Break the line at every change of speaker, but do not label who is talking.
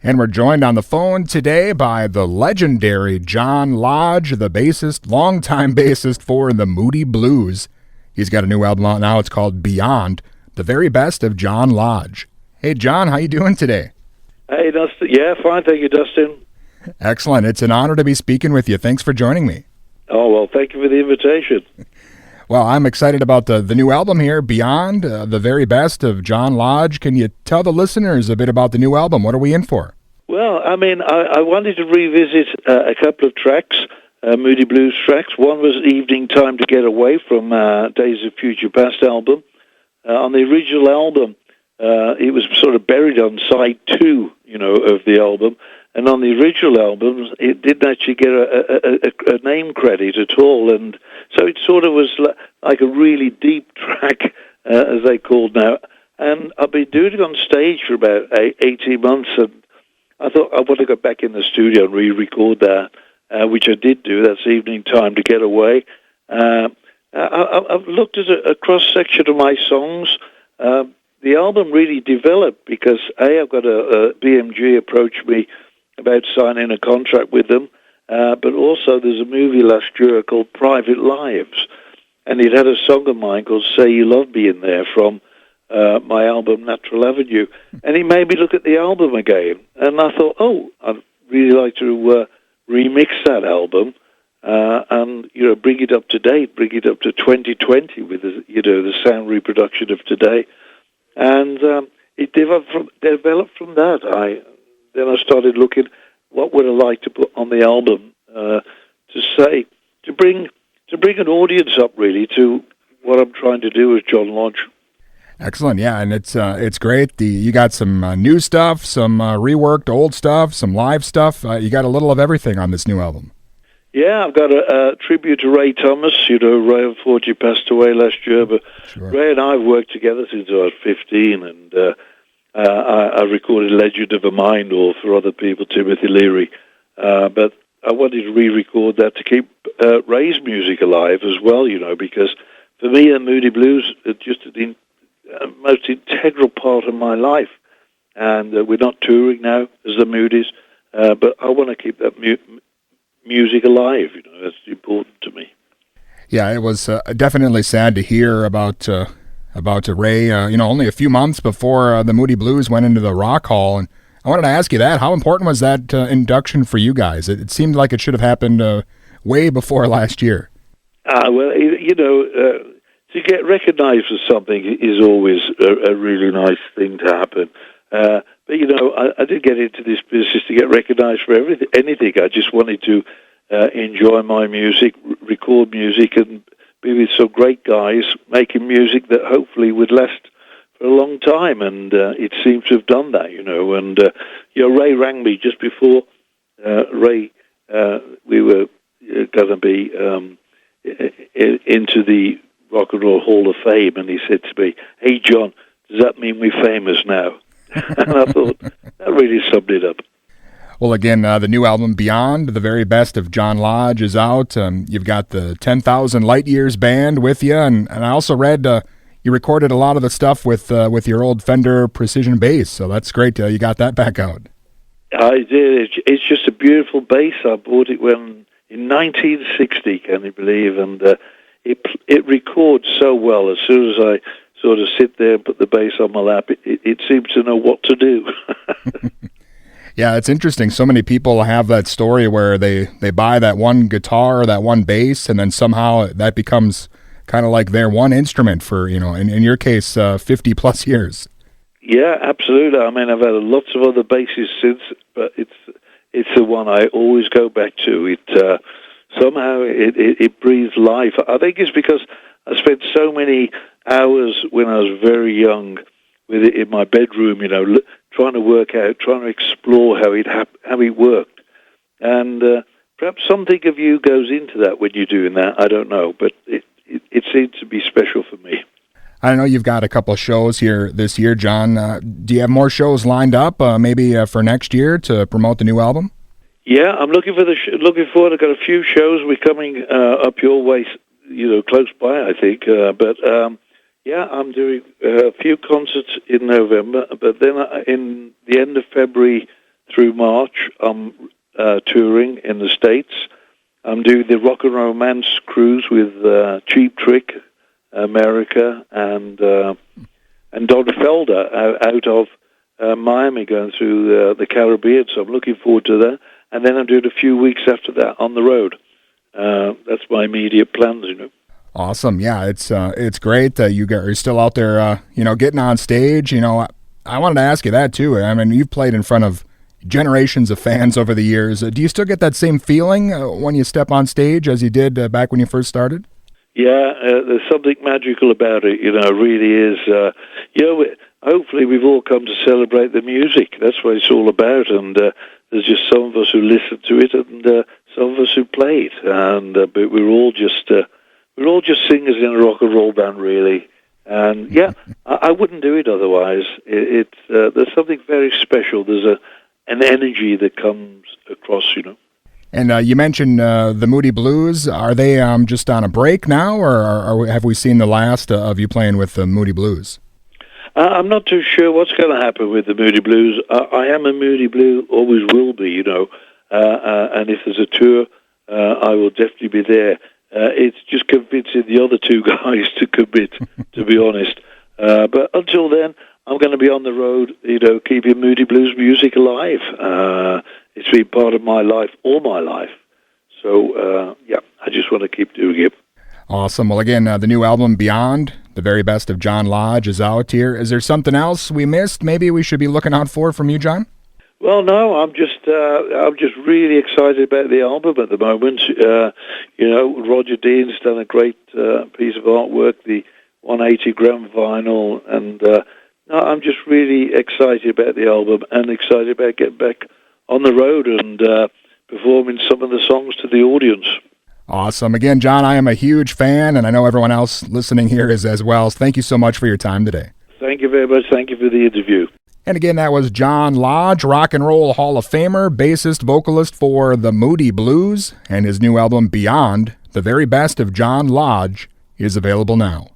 And we're joined on the phone today by the legendary John Lodge, the bassist, longtime bassist for the Moody Blues. He's got a new album out now. It's called Beyond, the very best of John Lodge. Hey, John, how you doing today?
Hey, Dustin. Yeah, fine. Thank you, Dustin.
Excellent. It's an honor to be speaking with you. Thanks for joining me.
Oh, well, thank you for the invitation.
Well, I'm excited about the new album here, Beyond, the very best of John Lodge. Can you tell the listeners a bit about the new album? What are we in for?
Well, I mean, I wanted to revisit a couple of tracks, Moody Blues tracks. One was Evening Time to Get Away from Days of Future Past album. On the original album, it was sort of buried on side 2, of the album. And on the original albums, it didn't actually get a name credit at all. And so it sort of was like a really deep track, as they called now. And I've been doing it on stage for about 18 months. And I thought I want to go back in the studio and re-record that, which I did do. That's Evening Time to Get Away. I've looked at a cross-section of my songs. The album really developed because, I've got a BMG approach me about signing a contract with them, but also there's a movie last year called Private Lives, and it had a song of mine called Say You Love Me in there from my album Natural Avenue, and it made me look at the album again, and I thought, I'd really like to remix that album and bring it up to date, bring it up to 2020 with the sound reproduction of today, and it developed from that. Then I started looking, what would I like to put on the album to bring an audience up really to what I'm trying to do as John Lodge.
Excellent, yeah, and it's great. You got some new stuff, some reworked old stuff, some live stuff. You got a little of everything on this new album.
Yeah, I've got a tribute to Ray Thomas. Ray unfortunately passed away last year, but sure. Ray and I have worked together since I was 15, and I recorded Legend of a Mind, or for other people, Timothy Leary. But I wanted to re-record that to keep Ray's music alive as well, because for me, the Moody Blues are just the most integral part of my life. And we're not touring now as the Moody's, but I want to keep that music alive. That's important to me. Yeah,
it was definitely sad to hear about Ray, only a few months before the Moody Blues went into the Rock Hall. And I wanted to ask you that. How important was that induction for you guys? It seemed like it should have happened way before last year.
To get recognized for something is always a really nice thing to happen. But, I didn't get into this business to get recognized for anything. I just wanted to enjoy my music, record music, and be with some great guys making music that hopefully would last for a long time, and it seems to have done that, And Ray rang me just before we were going to be into the Rock and Roll Hall of Fame, and he said to me, "Hey, John, does that mean we're famous now?" And I thought that really summed it up.
Well, again, the new album, Beyond, the very best of John Lodge, is out. You've got the 10,000 Light Years band with you, and I also read you recorded a lot of the stuff with your old Fender Precision bass, so that's great. You got that back out.
I did. It's just a beautiful bass. I bought it in 1960, can you believe? And it records so well. As soon as I sort of sit there and put the bass on my lap, it seems to know what to do.
Yeah, it's interesting. So many people have that story where they buy that one guitar or that one bass, and then somehow that becomes kind of like their one instrument for, in your case, 50 plus years.
Yeah, absolutely. I mean, I've had lots of other basses since, but it's the one I always go back to. It somehow it breathes life. I think it's because I spent so many hours when I was very young with it in my bedroom, trying to work out, trying to explore how it worked. And perhaps something of you goes into that when you're doing that. I don't know, but it seems to be special for me.
I know you've got a couple of shows here this year, John. Do you have more shows lined up, maybe for next year to promote the new album?
Yeah, I'm looking forward. I've got a few shows. We're coming up your way, close by, I think. But yeah, I'm doing a few concerts in November. But then in the end of February, through March, I'm touring in the States. I'm doing the Rock and Romance cruise with Cheap Trick, America, and Don Felder out of Miami, going through the Caribbean. So I'm looking forward to that. And then I'm doing a few weeks after that on the road. That's my immediate plans, you know.
Awesome. Yeah, it's great that you are still out there, getting on stage. I wanted to ask you that too. I mean, you've played in front of generations of fans over the years. Do you still get that same feeling when you step on stage as you did back when you first started?
Yeah, there's something magical about it. It really is. Hopefully we've all come to celebrate the music. That's what it's all about. And there's just some of us who listen to it, and some of us who play it. And but we're all just singers in a rock and roll band, really. And yeah, I wouldn't do it otherwise. There's something very special. There's an energy that comes across,
And you mentioned the Moody Blues. Are they just on a break now, or have we seen the last of you playing with the Moody Blues?
I'm not too sure what's going to happen with the Moody Blues. I am a Moody Blue, always will be, and if there's a tour, I will definitely be there. It's just convincing the other two guys to commit, to be honest. But until then, I'm going to be on the road, keeping Moody Blues music alive. It's been part of my life, all my life. So, I just want to keep doing it.
Awesome. Well, again, the new album, Beyond, the very best of John Lodge, is out here. Is there something else we missed maybe we should be looking out for from you, John?
Well, no, I'm just really excited about the album at the moment. Roger Dean's done a great piece of artwork, the 180-gram vinyl, and I'm just really excited about the album and excited about getting back on the road and performing some of the songs to the audience.
Awesome. Again, John, I am a huge fan, and I know everyone else listening here is as well. So thank you so much for your time today.
Thank you very much. Thank you for the interview.
And again, that was John Lodge, Rock and Roll Hall of Famer, bassist, vocalist for the Moody Blues, and his new album, Beyond, the very best of John Lodge, is available now.